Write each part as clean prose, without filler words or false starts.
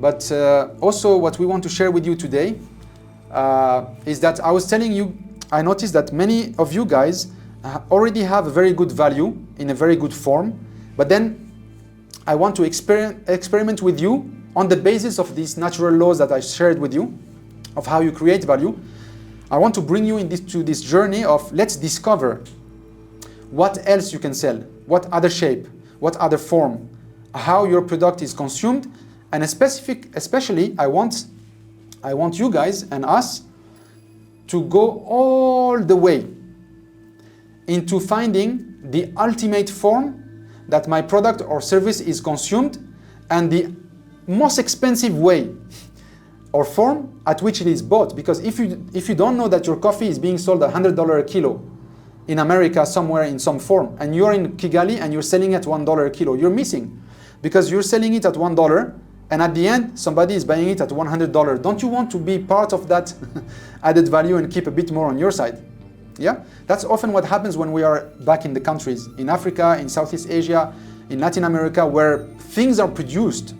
But also what we want to share with you today is that I was telling you, I noticed that many of you guys already have a very good value in a very good form, but then I want to experiment with you on the basis of these natural laws that I shared with you, of how you create value. I want to bring you into this journey of let's discover what else you can sell, what other shape, what other form, how your product is consumed, and especially I want you guys and us to go all the way into finding the ultimate form that my product or service is consumed and the most expensive way or form at which it is bought. Because if you don't know that your coffee is being sold $100 a kilo in America somewhere in some form, and you're in Kigali and you're selling it $1 a kilo, you're missing. Because you're selling it at $1 and at the end somebody is buying it at $100. Don't you want to be part of that added value and keep a bit more on your side? Yeah, that's often what happens when we are back in the countries, in Africa, in Southeast Asia, in Latin America, where things are produced.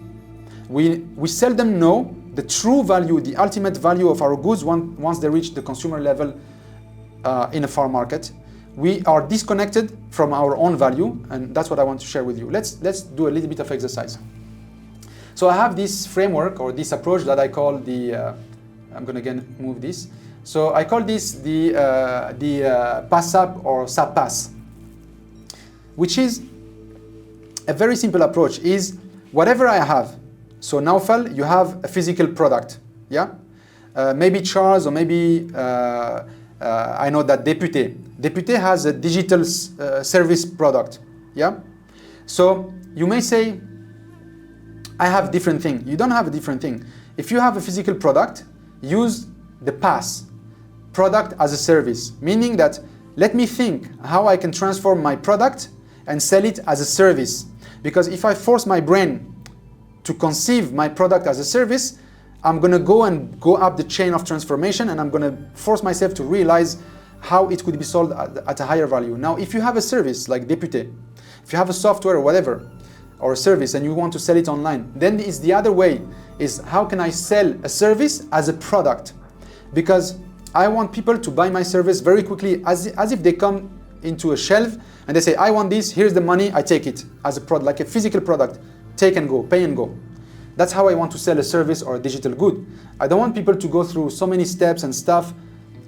We seldom know the true value, the ultimate value of our goods once they reach the consumer level in a farm market. We are disconnected from our own value, and that's what I want to share with you. Let's do a little bit of exercise. So I have this framework or this approach that I call the, I'm going to again move this. So I call this the PAAS or SAAP, which is a very simple approach. Is whatever I have. So Naufal, you have a physical product, yeah? Maybe Charles or maybe I know that Député has a digital service product, yeah? So you may say, I have different thing. You don't have a different thing. If you have a physical product, use the PAAS, product as a service, meaning that let me think how I can transform my product and sell it as a service. Because if I force my brain to conceive my product as a service, I'm going to go up the chain of transformation and I'm going to force myself to realize how it could be sold at a higher value. Now, if you have a service like Député, if you have a software or whatever, or a service and you want to sell it online, then it's the other way, is how can I sell a service as a product? Because I want people to buy my service very quickly, as if they come into a shelf and they say, I want this, here's the money, I take it as a product, like a physical product, take and go, pay and go. That's how I want to sell a service or a digital good. I don't want people to go through so many steps and stuff.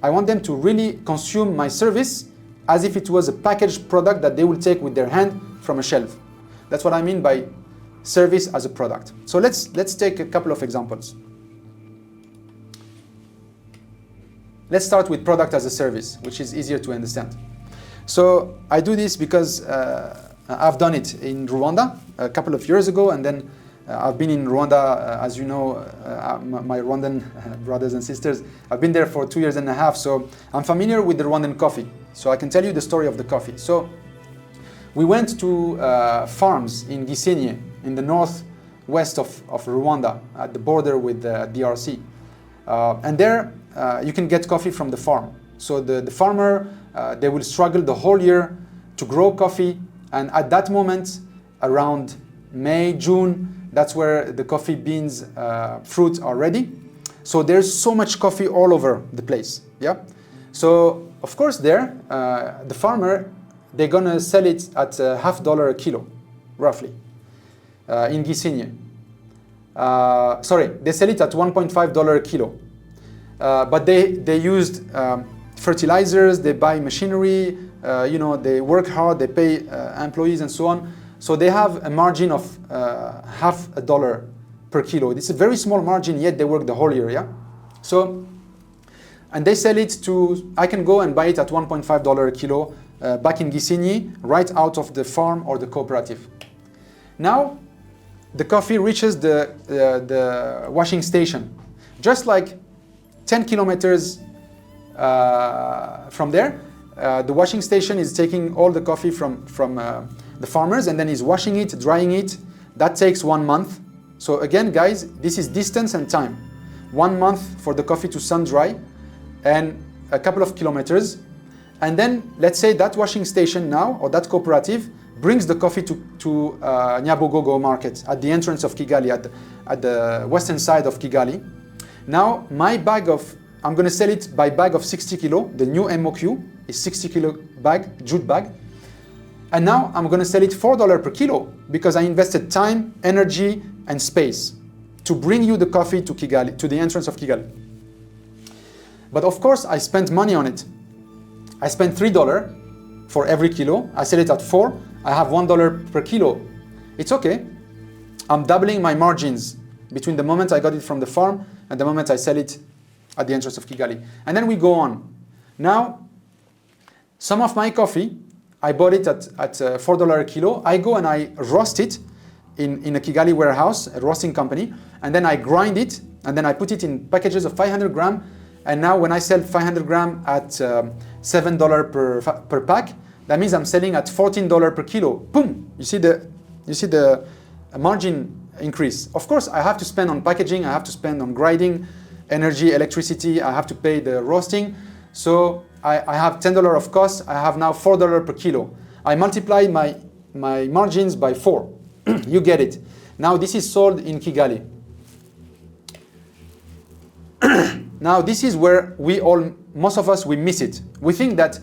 I want them to really consume my service as if it was a packaged product that they will take with their hand from a shelf. That's what I mean by service as a product. So let's take a couple of examples. Let's start with product as a service, which is easier to understand. So I do this because I've done it in Rwanda a couple of years ago, and then I've been in Rwanda, as you know, my Rwandan brothers and sisters, I've been there for 2.5 years, so I'm familiar with the Rwandan coffee. So I can tell you the story of the coffee. So we went to farms in Gisenyi, in the northwest of Rwanda, at the border with the DRC. And there you can get coffee from the farm. So the farmer, they will struggle the whole year to grow coffee. And at that moment, around May, June, that's where the coffee beans, fruit are ready. So there's so much coffee all over the place, yeah? So, of course there, the farmer, they're gonna sell it at $0.50 a kilo, roughly, in Gisenyi. Sorry, they sell it at $1.50 a kilo. But they used fertilizers, they buy machinery, you know, they work hard, they pay employees and so on. So they have a margin of $0.50 per kilo. It's a very small margin, yet they work the whole year, yeah? So, and they sell it to, I can go and buy it at $1.50 a kilo back in Gisenyi, right out of the farm or the cooperative. Now, the coffee reaches the washing station. Just like 10 kilometers from there, the washing station is taking all the coffee from the farmers, and then he's washing it, drying it. That takes 1 month. So again, guys, this is distance and time. 1 month for the coffee to sun dry and a couple of kilometers. And then let's say that washing station now, or that cooperative, brings the coffee to Nyabogogo market at the entrance of Kigali, at the western side of Kigali. Now my bag of, I'm going to sell it by bag of 60 kilo. The new MOQ is 60 kilo bag, jute bag. And now I'm going to sell it $4 per kilo because I invested time, energy, and space to bring you the coffee to Kigali, to the entrance of Kigali. But of course, I spent money on it. I spent $3 for every kilo. I sell it at 4. I have $1 per kilo. It's okay. I'm doubling my margins between the moment I got it from the farm and the moment I sell it at the entrance of Kigali. And then we go on. Now, some of my coffee, I bought it at $4 a kilo. I go and I roast it in a Kigali warehouse, a roasting company, and then I grind it, and then I put it in packages of 500 gram. And now when I sell 500 gram at $7 per pack, that means I'm selling at $14 per kilo. Boom! You see the margin increase. Of course, I have to spend on packaging, I have to spend on grinding, energy, electricity, I have to pay the roasting. So I have $10 of cost, I have now $4 per kilo. I multiply my margins by 4. You get it. Now this is sold in Kigali. Now this is where most of us, we miss it. We think that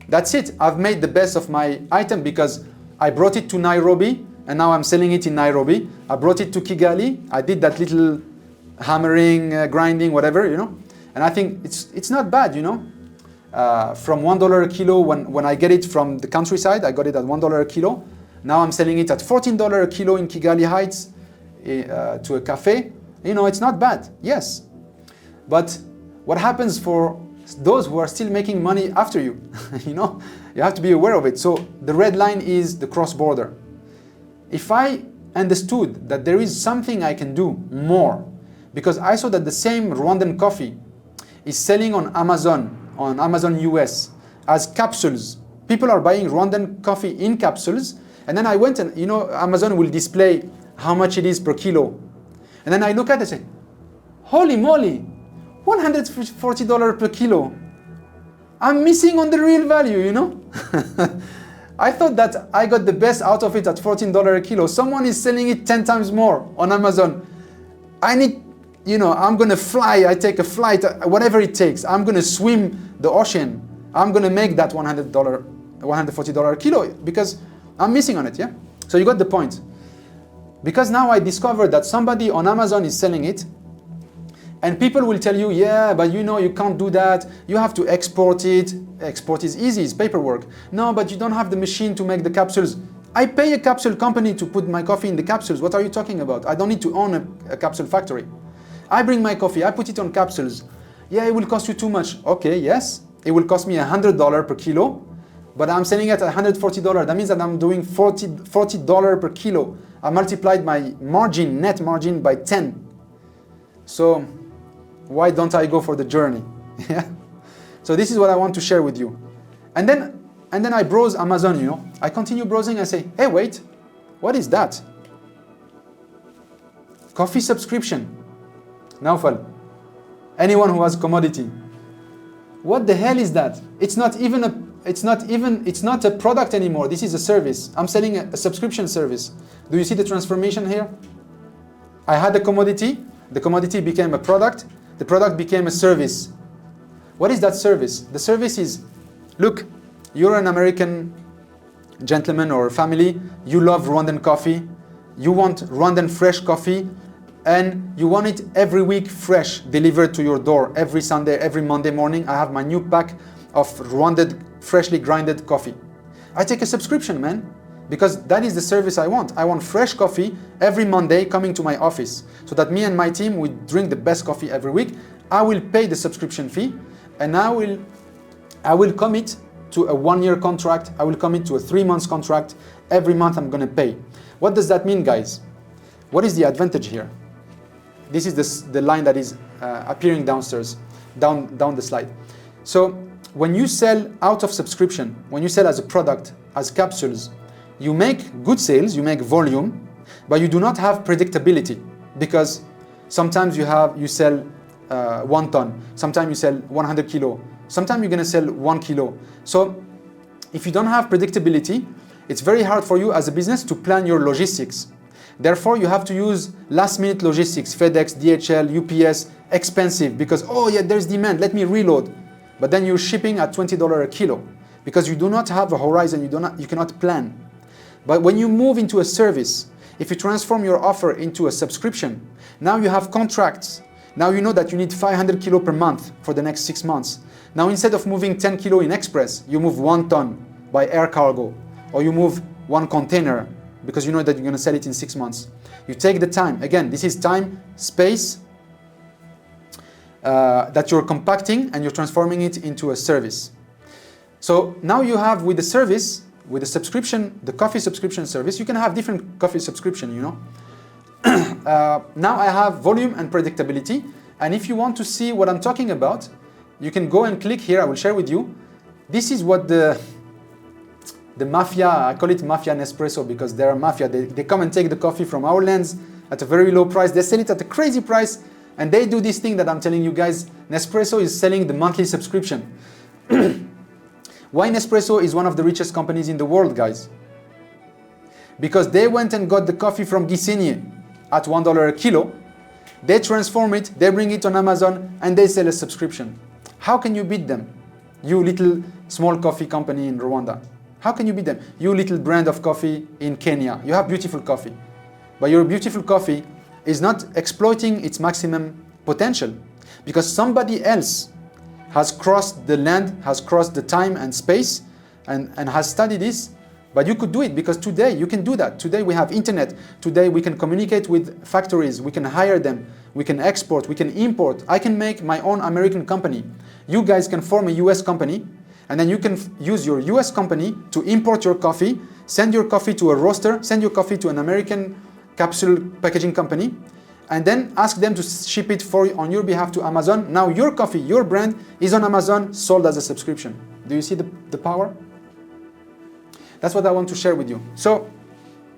that's it. I've made the best of my item because I brought it to Nairobi and now I'm selling it in Nairobi. I brought it to Kigali. I did that little hammering, grinding, whatever, you know. And I think it's not bad, you know. From $1 a kilo when I get it from the countryside, I got it at $1 a kilo. Now I'm selling it at $14 a kilo in Kigali Heights to a cafe. You know, it's not bad, yes. But what happens for those who are still making money after you? You know, you have to be aware of it. So the red line is the cross-border. If I understood that there is something I can do more, because I saw that the same Rwandan coffee is selling on Amazon US as capsules. People are buying Rwandan coffee in capsules. And then I went and, you know, Amazon will display how much it is per kilo. And then I look at it and say, holy moly, $140 per kilo. I'm missing on the real value, you know? I thought that I got the best out of it at $14 a kilo. Someone is selling it 10 times more on Amazon. I need, you know, I'm gonna fly, I take a flight, whatever it takes. I'm gonna swim the ocean. I'm gonna make that $140 a kilo because I'm missing on it, yeah? So you got the point. Because now I discovered that somebody on Amazon is selling it, and people will tell you, yeah, but you know, you can't do that. You have to export it. Export is easy, it's paperwork. No, but you don't have the machine to make the capsules. I pay a capsule company to put my coffee in the capsules. What are you talking about? I don't need to own a capsule factory. I bring my coffee, I put it on capsules. Yeah, it will cost you too much. Okay, yes, it will cost me $100 per kilo, but I'm selling it at $140. That means that I'm doing $40 per kilo. I multiplied my margin, net margin, by 10. So why don't I go for the journey? Yeah. So this is what I want to share with you. And then I browse Amazon, you know. I continue browsing, I say, hey, wait, what is that? Coffee subscription. Naufal, anyone who has commodity. What the hell is that? It's not a product anymore. This is a service. I'm selling a subscription service. Do you see the transformation here? I had a commodity. The commodity became a product. The product became a service. What is that service? The service is, look, you're an American gentleman or family. You love Rwandan coffee. You want Rwandan fresh coffee. And you want it every week fresh, delivered to your door every Sunday, every Monday morning. I have my new pack of Rwandan freshly grinded coffee. I take a subscription, man, because that is the service I want. I want fresh coffee every Monday coming to my office so that me and my team, we drink the best coffee every week. I will pay the subscription fee and I will commit to a 1-year contract. I will commit to a 3-month contract. Every month I'm going to pay. What does that mean, guys? What is the advantage here? This is the line that is appearing downstairs, down the slide. So when you sell out of subscription, when you sell as a product, as capsules, you make good sales, you make volume, but you do not have predictability because sometimes you sell 1 ton, sometimes you sell 100 kilo, sometimes you're going to sell 1 kilo. So if you don't have predictability, it's very hard for you as a business to plan your logistics. Therefore, you have to use last-minute logistics, FedEx, DHL, UPS, expensive, because, oh yeah, there's demand, let me reload. But then you're shipping at $20 a kilo because you do not have a horizon, you cannot plan. But when you move into a service, if you transform your offer into a subscription, now you have contracts. Now you know that you need 500 kilo per month for the next 6 months. Now instead of moving 10 kilo in express, you move 1 ton by air cargo, or you move 1 container because you know that you're going to sell it in 6 months. You take the time. Again, this is time, space, that you're compacting and you're transforming it into a service. So now you have with the service, with the subscription, the coffee subscription service, you can have different coffee subscription, you know. Now I have volume and predictability. And if you want to see what I'm talking about, you can go and click here. I will share with you. This is what the mafia, I call it mafia Nespresso because they're a mafia. They come and take the coffee from our lands at a very low price. They sell it at a crazy price. And they do this thing that I'm telling you guys. Nespresso is selling the monthly subscription. Why Nespresso is one of the richest companies in the world, guys? Because they went and got the coffee from Guissigny at $1 a kilo. They transform it, they bring it on Amazon, and they sell a subscription. How can you beat them? You little small coffee company in Rwanda. How can you beat them? You little brand of coffee in Kenya. You have beautiful coffee. But your beautiful coffee is not exploiting its maximum potential because somebody else has crossed the land, has crossed the time and space and has studied this. But you could do it because today you can do that. Today we have internet. Today we can communicate with factories. We can hire them. We can export. We can import. I can make my own American company. You guys can form a US company and then you can use your US company to import your coffee, send your coffee to a roaster, send your coffee to an American capsule packaging company, and then ask them to ship it on your behalf to Amazon. Now your coffee, your brand is on Amazon, sold as a subscription. Do you see the power? That's what I want to share with you. So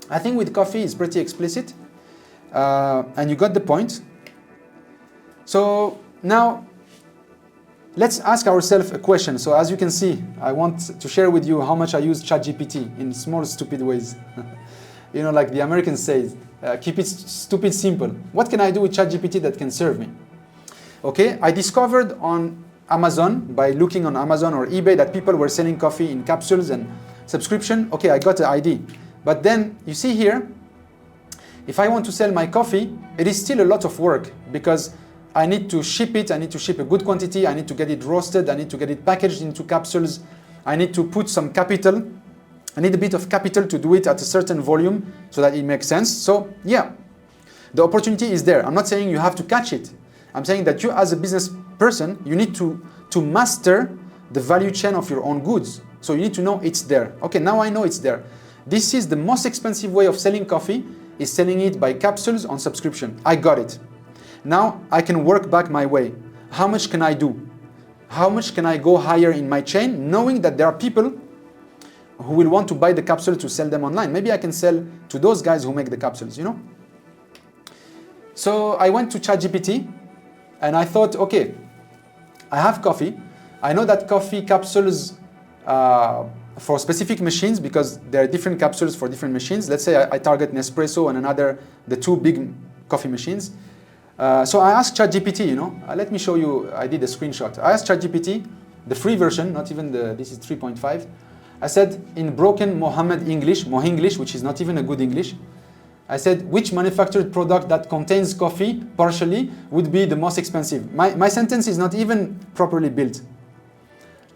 I think with coffee it's pretty explicit, and you got the point. So now let's ask ourselves a question. So as you can see, I want to share with you how much I use ChatGPT in small stupid ways. You know, like the Americans say, keep it stupid simple. What can I do with ChatGPT that can serve me? Okay, I discovered on Amazon, by looking on Amazon or eBay, that people were selling coffee in capsules and subscription. Okay, I got the ID. But then, you see here, if I want to sell my coffee, it is still a lot of work because I need to ship it, I need to ship a good quantity, I need to get it roasted, I need to get it packaged into capsules, I need to put some capital. I need a bit of capital to do it at a certain volume so that it makes sense. So yeah, the opportunity is there. I'm not saying you have to catch it. I'm saying that you as a business person, you need to master the value chain of your own goods. So you need to know it's there. Okay, now I know it's there. This is the most expensive way of selling coffee, is selling it by capsules on subscription. I got it. Now I can work back my way. How much can I do? How much can I go higher in my chain, knowing that there are people who will want to buy the capsule to sell them online. Maybe I can sell to those guys who make the capsules, you know? So I went to ChatGPT and I thought, okay, I have coffee. I know that coffee capsules for specific machines, because there are different capsules for different machines. Let's say I target Nespresso and the 2 big coffee machines. So I asked ChatGPT, you know, let me show you, I did a screenshot. I asked ChatGPT, the free version, not even this is 3.5. I said, in broken Mohammed English, Mohenglish, which is not even a good English, I said, which manufactured product that contains coffee partially would be the most expensive? My sentence is not even properly built.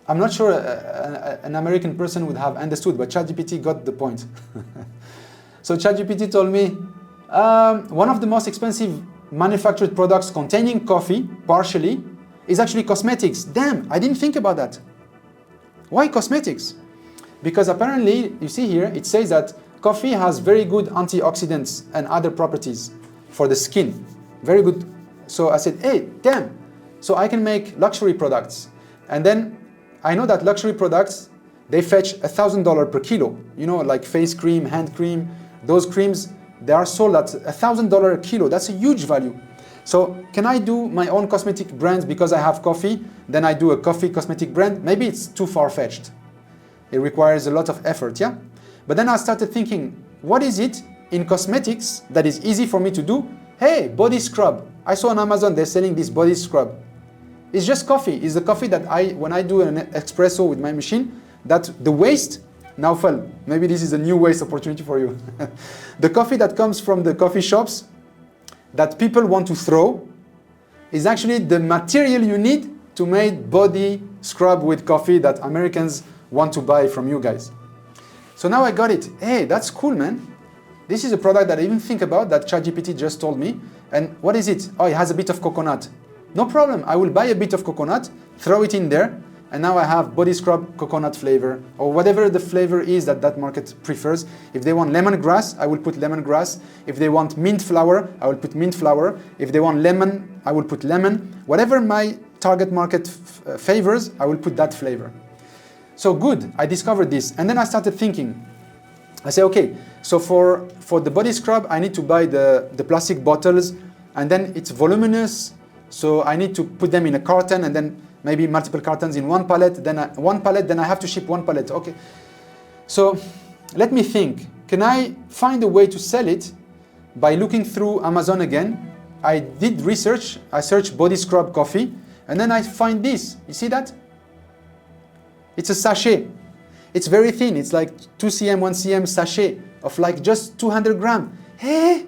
I'm not sure an American person would have understood, but ChatGPT got the point. So ChatGPT told me, one of the most expensive manufactured products containing coffee partially is actually cosmetics. Damn, I didn't think about that. Why cosmetics? Because apparently, you see here, it says that coffee has very good antioxidants and other properties for the skin. Very good. So I said, hey, damn. So I can make luxury products. And then I know that luxury products, they fetch $1,000 per kilo. You know, like face cream, hand cream, those creams, they are sold at $1,000 a kilo. That's a huge value. So can I do my own cosmetic brands because I have coffee? Then I do a coffee cosmetic brand? Maybe it's too far-fetched. It requires a lot of effort, yeah? But then I started thinking, what is it in cosmetics that is easy for me to do? Hey, body scrub. I saw on Amazon they're selling this body scrub. It's just coffee. It's the coffee that when I do an espresso with my machine, that the waste now fell. Maybe this is a new waste opportunity for you. The coffee that comes from the coffee shops that people want to throw is actually the material you need to make body scrub with coffee that Americans want to buy from you guys. So now I got it. Hey, that's cool, man. This is a product that I even think about that ChatGPT just told me. And what is it? Oh, it has a bit of coconut. No problem. I will buy a bit of coconut, throw it in there, and now I have body scrub coconut flavor, or whatever the flavor is that that market prefers. If they want lemongrass, I will put lemongrass. If they want mint flower, I will put mint flower. If they want lemon, I will put lemon. Whatever my target market favors, I will put that flavor. So good, I discovered this. And then I started thinking. I say, okay, so for the body scrub, I need to buy the plastic bottles, and then it's voluminous, so I need to put them in a carton, and then maybe multiple cartons in one pallet, then I have to ship one pallet. Okay, so let me think. Can I find a way to sell it by looking through Amazon again? I did research, I searched body scrub coffee, and then I find this. You see that? It's a sachet. It's very thin. It's like 2 cm, 1 cm sachet of like just 200 grams. Hey,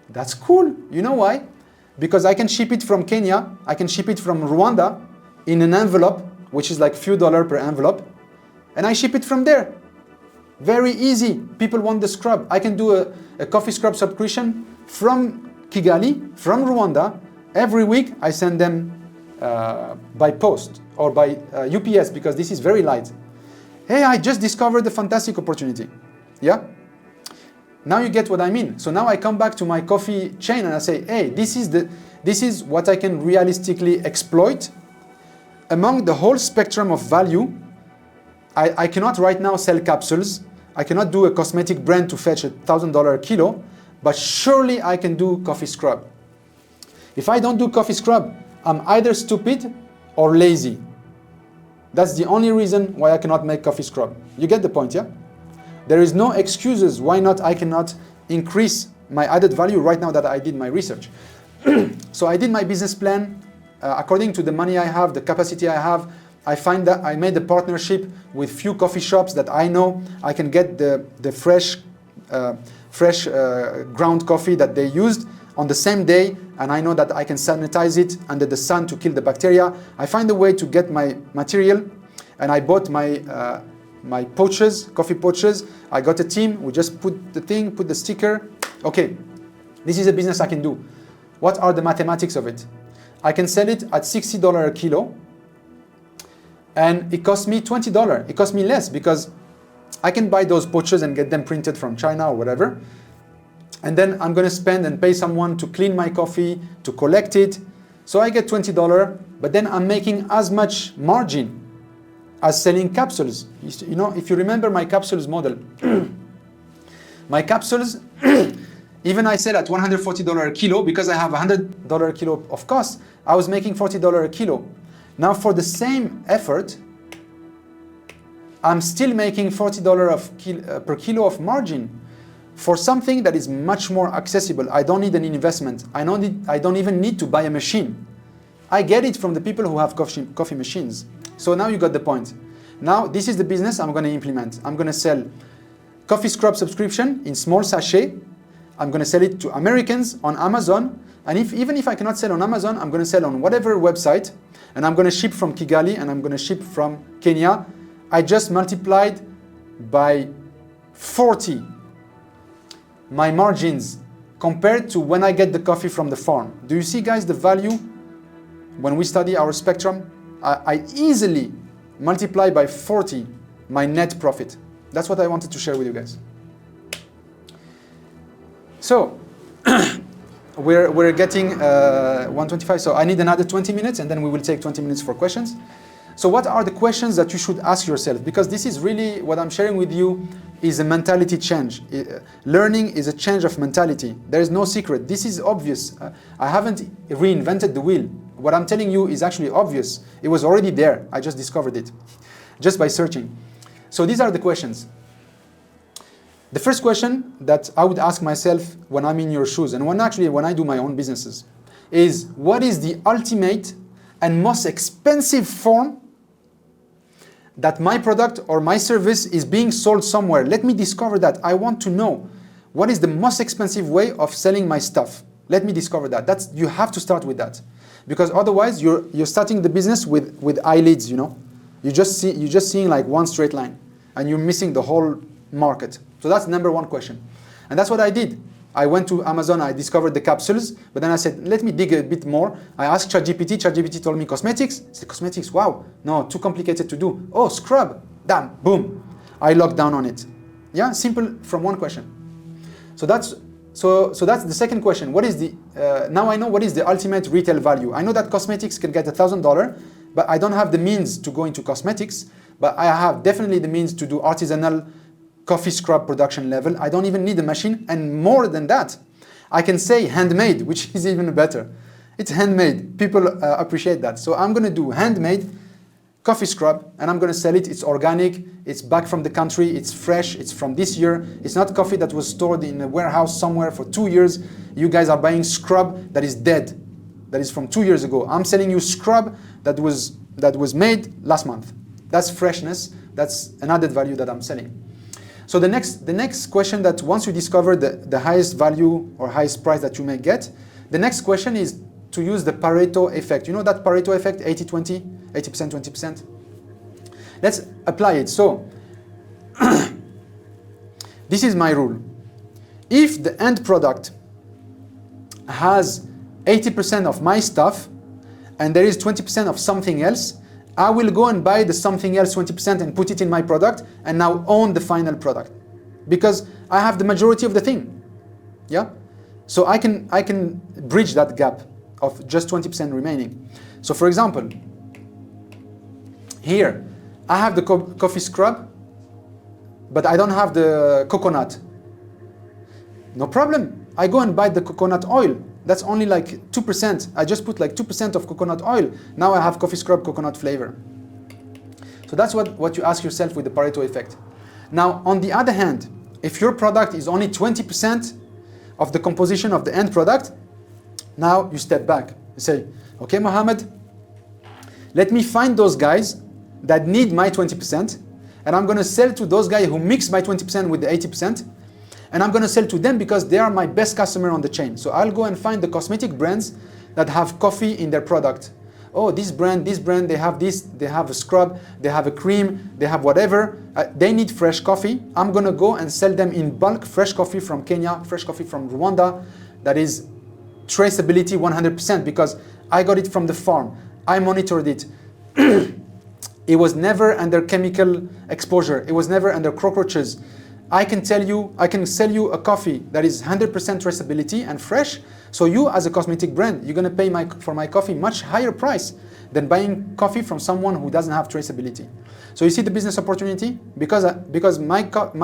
that's cool. You know why? Because I can ship it from Kenya, I can ship it from Rwanda in an envelope, which is like a few dollars per envelope, and I ship it from there. Very easy. People want the scrub. I can do a coffee scrub subscription from Kigali, from Rwanda. Every week I send them by post or by UPS, because this is very light. Hey, I just discovered a fantastic opportunity. Yeah? Now you get what I mean. So now I come back to my coffee chain and I say, hey, this is what I can realistically exploit. Among the whole spectrum of value, I cannot right now sell capsules. I cannot do a cosmetic brand to fetch $1,000 a kilo, but surely I can do coffee scrub. If I don't do coffee scrub, I'm either stupid or lazy. That's the only reason why I cannot make coffee scrub. You get the point, yeah? There is no excuses why not I cannot increase my added value right now that I did my research. So I did my business plan according to the money I have, the capacity I have. I find that I made a partnership with few coffee shops that I know I can get the fresh ground coffee that they used on the same day, and I know that I can sanitize it under the sun to kill the bacteria. I find a way to get my material, and I bought my pouches, coffee pouches. I got a team. We just put the thing, put the sticker. Okay, this is a business I can do. What are the mathematics of it? I can sell it at $60 a kilo, and it costs me $20. It costs me less because I can buy those pouches and get them printed from China or whatever. And then I'm going to spend and pay someone to clean my coffee, to collect it. So I get $20, but then I'm making as much margin as selling capsules. You know, if you remember my capsules model, my capsules, even I sell at $140 a kilo because I have $100 a kilo of cost, I was making $40 a kilo. Now for the same effort, I'm still making $40 per kilo of margin for something that is much more accessible. I don't need an investment. I don't even need to buy a machine. I get it from the people who have coffee machines. So now you got the point. Now this is the business I'm going to implement. I'm going to sell coffee scrub subscription in small sachet. I'm going to sell it to Americans on Amazon. And even if I cannot sell on Amazon, I'm going to sell on whatever website. And I'm going to ship from Kigali and I'm going to ship from Kenya. I just multiplied by 40 my margins compared to when I get the coffee from the farm. Do you see, guys, the value? When we study our spectrum, I easily multiply by 40 my net profit. That's what I wanted to share with you guys. So we're getting 125, so I need another 20 minutes and then we will take 20 minutes for questions. So what are the questions that you should ask yourself? Because this is really what I'm sharing with you is a mentality change. Learning is a change of mentality. There is no secret. This is obvious. I haven't reinvented the wheel. What I'm telling you is actually obvious. It was already there. I just discovered it just by searching. So these are the questions. The first question that I would ask myself when I'm in your shoes, and when I do my own businesses, is what is the ultimate and most expensive form that my product or my service is being sold somewhere? Let me discover that. I want to know what is the most expensive way of selling my stuff. Let me discover that. You have to start with that, because otherwise you're starting the business with eyelids. You know, you're just seeing like one straight line, and you're missing the whole market. So that's number one question, and that's what I did. I went to Amazon, I discovered the capsules, but then I said, let me dig a bit more. I asked ChatGPT. ChatGPT told me cosmetics. I said, cosmetics, wow, no, too complicated to do. Oh, scrub, damn, boom. I locked down on it. Yeah, simple from one question. So that's the second question. What is the, now I know what is the ultimate retail value. I know that cosmetics can get $1,000, but I don't have the means to go into cosmetics, but I have definitely the means to do artisanal coffee scrub production level. I don't even need a machine, and more than that, I can say handmade, which is even better. It's handmade. People appreciate that. So I'm going to do handmade coffee scrub, and I'm going to sell it. It's organic. It's back from the country. It's fresh. It's from this year. It's not coffee that was stored in a warehouse somewhere for 2 years. You guys are buying scrub that is dead, that is from 2 years ago. I'm selling you scrub that was made last month. That's freshness. That's an added value that I'm selling. So the next question, that once you discover the highest value or highest price that you may get, the next question is to use the Pareto effect. You know that Pareto effect, 80-20, 80%, 20%? Let's apply it. So this is my rule. If the end product has 80% of my stuff and there is 20% of something else, I will go and buy the something else 20% and put it in my product and now own the final product, because I have the majority of the thing. Yeah? So I can bridge that gap of just 20% remaining. So for example, here I have the coffee scrub, but I don't have the coconut. No problem. I go and buy the coconut oil. That's only like 2%. I just put like 2% of coconut oil. Now I have coffee scrub coconut flavor. So that's what you ask yourself with the Pareto effect. Now, on the other hand, if your product is only 20% of the composition of the end product, now you step back. You say, okay, Mohammed, let me find those guys that need my 20%, and I'm going to sell to those guys who mix my 20% with the 80%. And I'm going to sell to them because they are my best customer on the chain. So I'll go and find the cosmetic brands that have coffee in their product. Oh, this brand, they have this, they have a scrub, they have a cream, they have whatever. They need fresh coffee. I'm going to go and sell them in bulk fresh coffee from Kenya, fresh coffee from Rwanda. That is traceability 100%, because I got it from the farm. I monitored it. It was never under chemical exposure. It was never under cockroaches. I can sell you a coffee that is 100% traceability and fresh. So you, as a cosmetic brand, you're going to pay for my coffee much higher price than buying coffee from someone who doesn't have traceability. So you see the business opportunity? Because my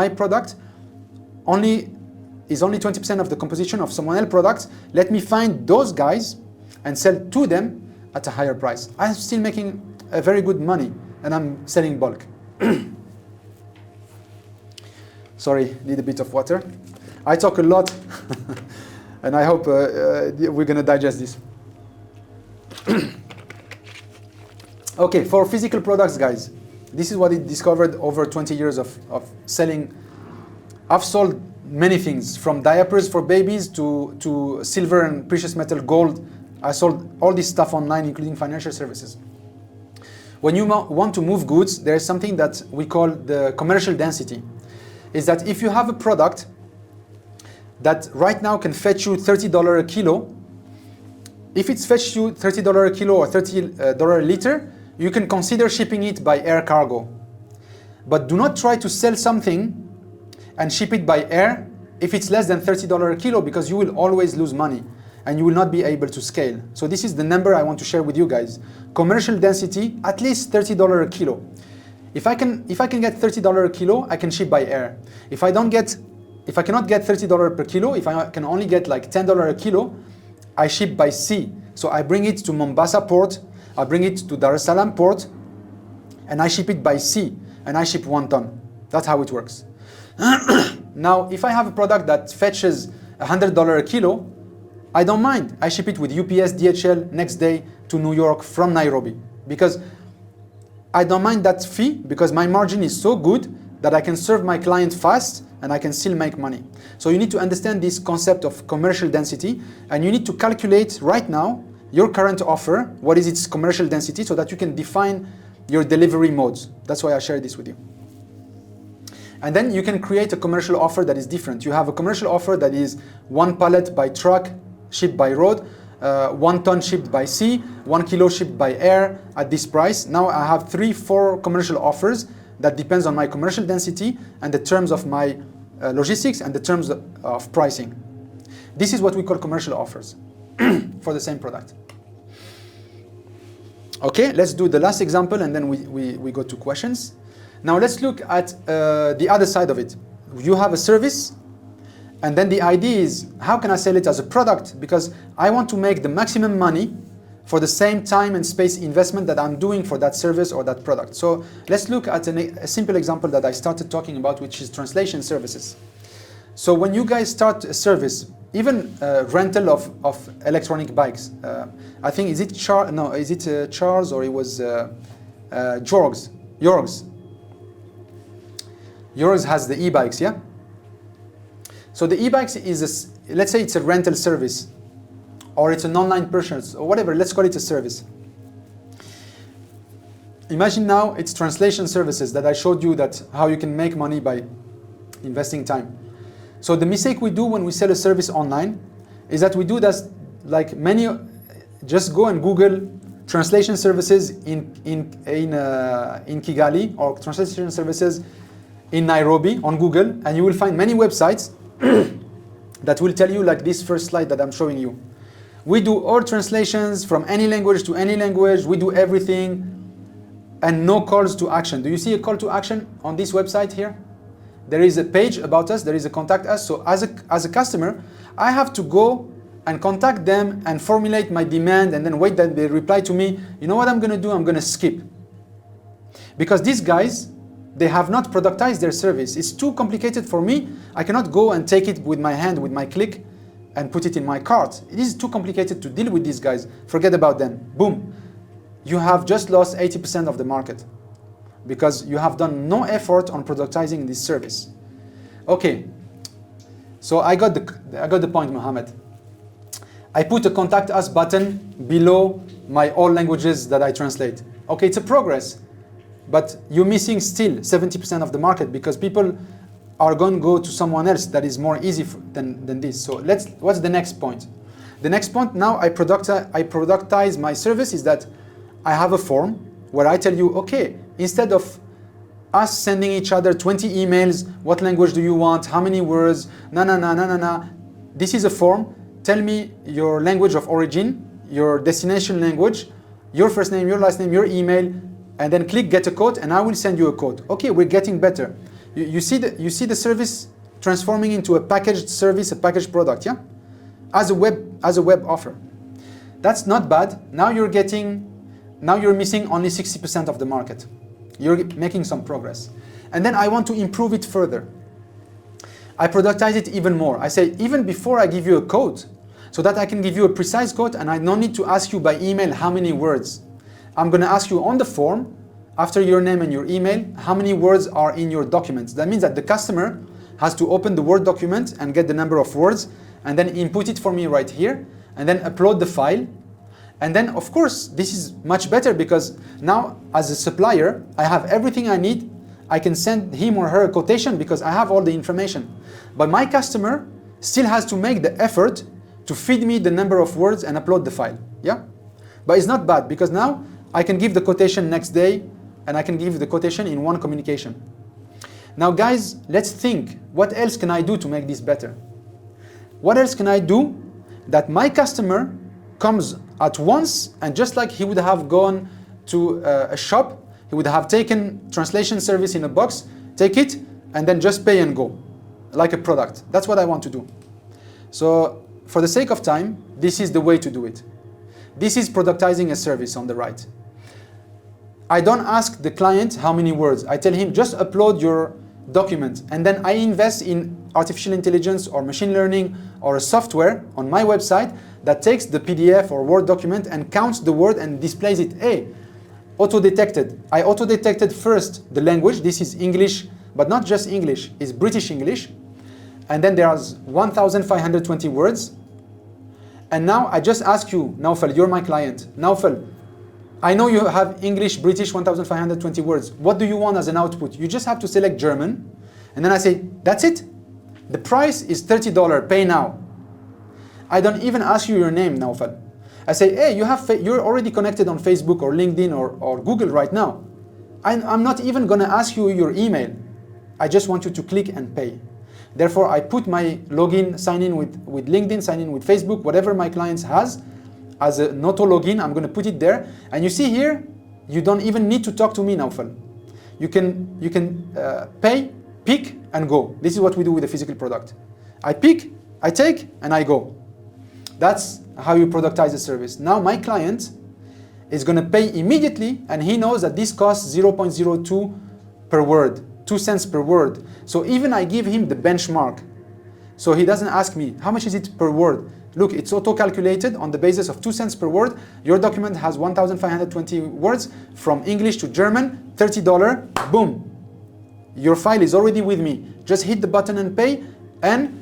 product is only 20% of the composition of someone else's products. Let me find those guys and sell to them at a higher price. I'm still making a very good money, and I'm selling bulk. Sorry, need a bit of water. I talk a lot, and I hope we're going to digest this. Okay, for physical products, guys, this is what I discovered over 20 years of selling. I've sold many things, from diapers for babies to silver and precious metal gold. I sold all this stuff online, including financial services. When you want to move goods, there is something that we call the commercial density. Is that if you have a product that right now can fetch you $30 a kilo, if it's fetched you $30 a kilo or $30 a liter, you can consider shipping it by air cargo. But do not try to sell something and ship it by air if it's less than $30 a kilo, because you will always lose money and you will not be able to scale. So this is the number I want to share with you guys. Commercial density, at least $30 a kilo. If I can get $30 a kilo, I can ship by air. If I cannot get $30 per kilo, if I can only get like $10 a kilo, I ship by sea. So I bring it to Mombasa port, I bring it to Dar es Salaam port, and I ship it by sea, and I ship 1 ton. That's how it works. Now, if I have a product that fetches $100 a kilo, I don't mind. I ship it with UPS, DHL next day to New York from Nairobi, because I don't mind that fee, because my margin is so good that I can serve my client fast and I can still make money. So you need to understand this concept of commercial density, and you need to calculate right now your current offer, what is its commercial density, so that you can define your delivery modes. That's why I shared this with you. And then you can create a commercial offer that is different. You have a commercial offer that is 1 pallet by truck, shipped by road, 1 ton shipped by sea, 1 kilo shipped by air at this price. Now I have 3-4 commercial offers that depends on my commercial density and the terms of my logistics and the terms of pricing. This is what we call commercial offers for the same product. Okay, let's do the last example and then we go to questions. Now let's look at the other side of it. You have a service, and then the idea is, how can I sell it as a product? Because I want to make the maximum money for the same time and space investment that I'm doing for that service or that product. So let's look at a simple example that I started talking about, which is translation services. So when you guys start a service, even rental of electronic bikes, I think, is it Charles or it was Jorgs? Yours has the e-bikes, yeah? So the e-bikes is, let's say it's a rental service, or it's an online purchase, or whatever, let's call it a service. Imagine now it's translation services that I showed you, that how you can make money by investing time. So the mistake we do when we sell a service online is that we do that like many, just go and Google translation services in Kigali, or translation services in Nairobi on Google, and you will find many websites that will tell you, like this first slide that I'm showing you. We do all translations from any language to any language. We do everything, and no calls to action. Do you see a call to action on this website here? There is a page about us, there is a contact us. So as a customer, I have to go and contact them and formulate my demand and then wait that they reply to me. You know what I'm going to do? I'm going to skip. Because these guys, they have not productized their service. It's too complicated for me. I cannot go and take it with my hand, with my click, and put it in my cart. It is too complicated to deal with these guys. Forget about them. Boom. You have just lost 80% of the market because you have done no effort on productizing this service. Okay. So I got the point, Mohammed. I put a contact us button below my all languages that I translate. Okay, it's a progress. But you're missing still 70% of the market, because people are going to go to someone else that is more easy than this. So what's the next point? The next point, now I productize my service, is that I have a form where I tell you, okay, instead of us sending each other 20 emails, what language do you want, how many words, this is a form. Tell me your language of origin, your destination language, your first name, your last name, your email, and then click get a quote, and I will send you a quote. Okay, we're getting better. You see the service transforming into a packaged service, a packaged product, yeah? As a web offer. That's not bad. Now you're missing only 60% of the market. You're making some progress. And then I want to improve it further. I productize it even more. I say, even before I give you a quote, so that I can give you a precise quote and I don't need to ask you by email how many words. I'm going to ask you on the form, after your name and your email, how many words are in your documents. That means that the customer has to open the Word document and get the number of words, and then input it for me right here, and then upload the file. And then, of course, this is much better, because now, as a supplier, I have everything I need. I can send him or her a quotation because I have all the information. But my customer still has to make the effort to feed me the number of words and upload the file. Yeah? But it's not bad, because now I can give the quotation next day, and I can give the quotation in one communication. Now guys, let's think, what else can I do to make this better? What else can I do that my customer comes at once, and just like he would have gone to a shop, he would have taken translation service in a box, take it, and then just pay and go, like a product. That's what I want to do. So for the sake of time, this is the way to do it. This is productizing a service on the right. I don't ask the client how many words. I tell him, just upload document, and then I invest in artificial intelligence or machine learning or a software on my website that takes the PDF or Word document and counts the word and displays it. Hey, auto-detected. I auto-detected first the language. This is English, but not just English. It's British English. And then there's 1,520 words. And now I just ask you, Naufal, you're my client. Naufal, I know you have English, British, 1,520 words. What do you want as an output? You just have to select German. And then I say, that's it. The price is $30, pay now. I don't even ask you your name, Naufal. I say, hey, you're already connected on Facebook or LinkedIn or Google right now. I'm not even gonna ask you your email. I just want you to click and pay. Therefore, I put my login, sign in with LinkedIn, sign in with Facebook, whatever my clients has, as an auto login, I'm gonna put it there. And you see here, you don't even need to talk to me, Naufal. You can pay, pick, and go. This is what we do with a physical product. I pick, I take, and I go. That's how you productize the service. Now my client is gonna pay immediately, and he knows that this costs 0.02 per word, 2 cents per word. So even I give him the benchmark. So he doesn't ask me, how much is it per word? Look, it's auto-calculated on the basis of 2 cents per word. Your document has 1,520 words from English to German, $30, boom. Your file is already with me. Just hit the button and pay, and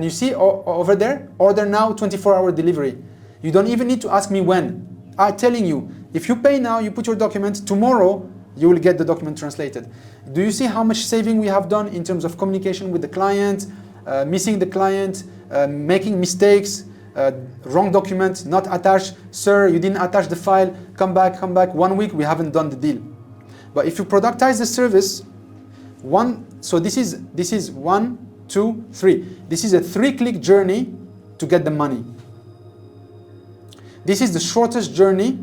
you see over there, order now, 24-hour delivery. You don't even need to ask me when. I'm telling you, if you pay now, you put your document, tomorrow, you will get the document translated. Do you see how much saving we have done in terms of communication with the client, missing the client, making mistakes, wrong document, not attached, sir, you didn't attach the file, come back, 1 week, we haven't done the deal. But if you productize the service, so this is 1, 2, 3. This is a 3-click journey to get the money. This is the shortest journey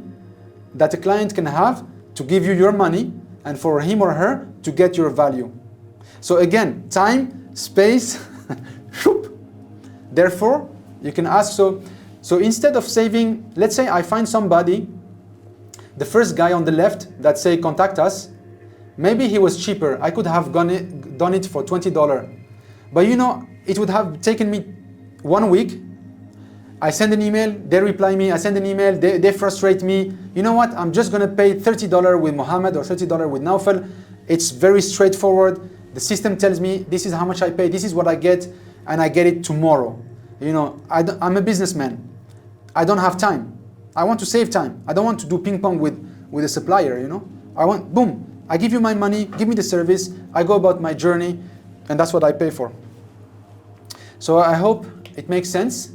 that a client can have to give you your money and for him or her to get your value. So again, time, space, therefore, you can ask, so instead of saving, let's say I find somebody, the first guy on the left that say contact us, maybe he was cheaper. I could have done it for $20. But you know, it would have taken me 1 week. I send an email, they reply me, I send an email, they frustrate me. You know what, I'm just gonna pay $30 with Mohammed or $30 with Naufal. It's very straightforward. The system tells me this is how much I pay, this is what I get, and I get it tomorrow. You know, I'm a businessman. I don't have time. I want to save time. I don't want to do ping pong with a supplier, you know. I want, boom, I give you my money, give me the service, I go about my journey, and that's what I pay for. So I hope it makes sense.